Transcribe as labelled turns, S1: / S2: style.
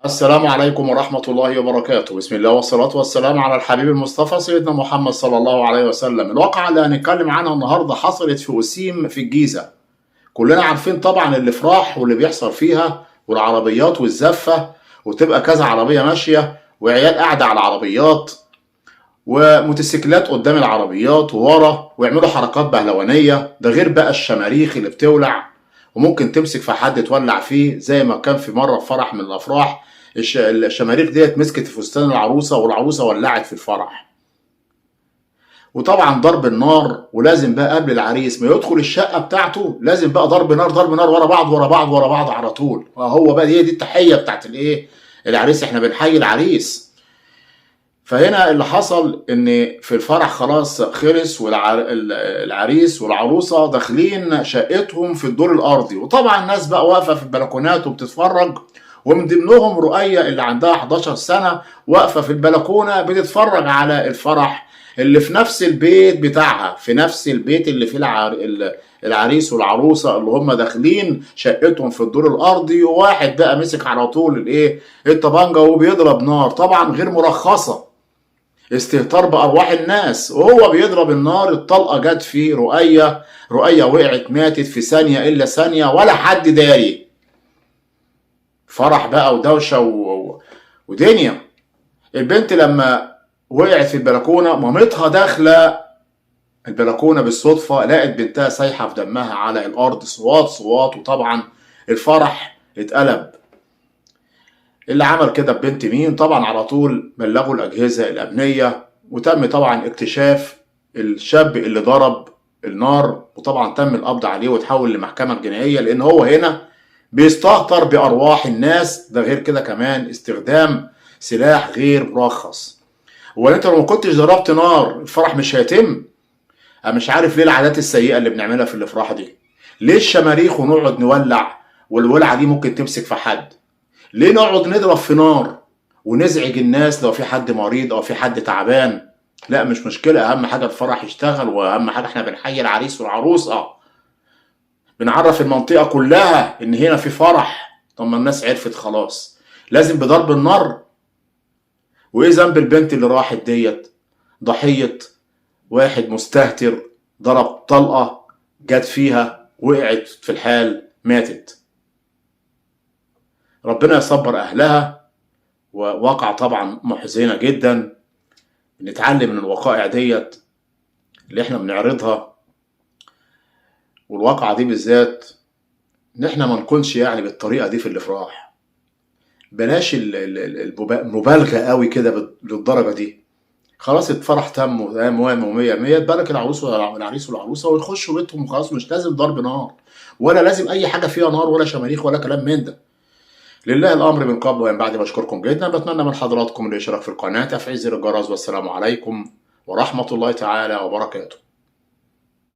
S1: السلام عليكم ورحمة الله وبركاته. بسم الله والصلاة والسلام على الحبيب المصطفى سيدنا محمد صلى الله عليه وسلم. الواقعة اللي هنتكلم عنها النهاردة حصلت في وسيم في الجيزة. كلنا عارفين طبعا الافراح واللي بيحصل فيها والعربيات والزفة، وتبقى كذا عربية ماشية وعيال قاعدة على العربيات وموتوسيكلات قدام العربيات وورا، ويعملوا حركات بهلوانية. ده غير بقى الشماريخ اللي بتولع وممكن تمسك في حد تولع فيه، زي ما كان في مرة في فرح من الأفراح الشماريخ ديت مسكت في فستان العروسة والعروسة ولعت في الفرح. وطبعا ضرب النار، ولازم بقى قبل العريس ما يدخل الشقة بتاعته لازم بقى ضرب نار ضرب نار ورا بعض ورا بعض ورا بعض على طول. وهو بقى هي دي التحية بتاعت العريس، احنا بنحيي العريس. فهنا اللي حصل ان في الفرح خلاص خلص، والعريس والعروسة داخلين شقتهم في الدور الارضي، وطبعا الناس بقى واقفة في البلكونات وبتتفرج، ومن ضمنهم رؤية اللي عندها 11 سنة واقفة في البلكونة بتتفرج على الفرح اللي في نفس البيت بتاعها، في نفس البيت اللي فيه العريس والعروسة اللي هم داخلين شقتهم في الدور الأرضي. وواحد بقى مسك على طول الطبانجة وبيضرب نار، طبعا غير مرخصة، استهتار بأرواح الناس، وهو بيضرب النار. الطلقة جت في رؤية وقعت ماتت في ثانية إلا ثانية ولا حد داري. فرح بقى ودوشة ودنيا. البنت لما وقعت في البلكونة، مامتها داخلة البلكونة بالصدفة لقت بنتها سايحة في دمها على الأرض، صوات صوات، وطبعا الفرح اتقلب. اللي عمل كده ببنت مين؟ طبعا على طول بلغوا الأجهزة الأمنية، وتم طبعا اكتشاف الشاب اللي ضرب النار، وطبعا تم القبض عليه وتحول لمحكمة جنائية، لأن هو هنا بيستهتر بأرواح الناس. ده غير كده كمان استخدام سلاح غير مرخص. وانت لو ما كنتش ضربت نار الفرح مش هيتم. انا مش عارف ليه العادات السيئة اللي بنعملها في الافراح دي. ليه الشماريخ ونقعد نولع والولعة دي ممكن تمسك في حد؟ ليه نقعد نضرب في نار ونزعج الناس لو في حد مريض او في حد تعبان؟ لا مش مشكلة، اهم حاجة الفرح يشتغل، واهم حاجة احنا بنحيي العريس والعروسة، بنعرف المنطقة كلها ان هنا في فرح. طب ما الناس عرفت خلاص، لازم بضرب النار؟ وايه ذنب البنت اللي راحت ديت؟ ضحية واحد مستهتر ضرب طلقة جت فيها، وقعت في الحال ماتت. ربنا يصبر اهلها. وواقع طبعا محزنة جدا. نتعلم من الوقائع ديت اللي احنا بنعرضها، والواقعة دي بالذات ان احنا ما نكونش يعني بالطريقة دي في الافراح. بلاش المبالغة قوي كده للدرجة دي. خلاص الفرح تم ومية مية، تبارك العروس والعريس والعروسة ويخشوا بيتهم وخلاص. مش لازم ضرب نار، ولا لازم اي حاجة فيها نار ولا شماريخ ولا كلام من ده. لله الامر من قبل ومن بعد. بشكركم جدا، بتمنى من حضراتكم الاشتراك في القناة، تفعيل زر الجرس، والسلام عليكم ورحمة الله تعالى وبركاته.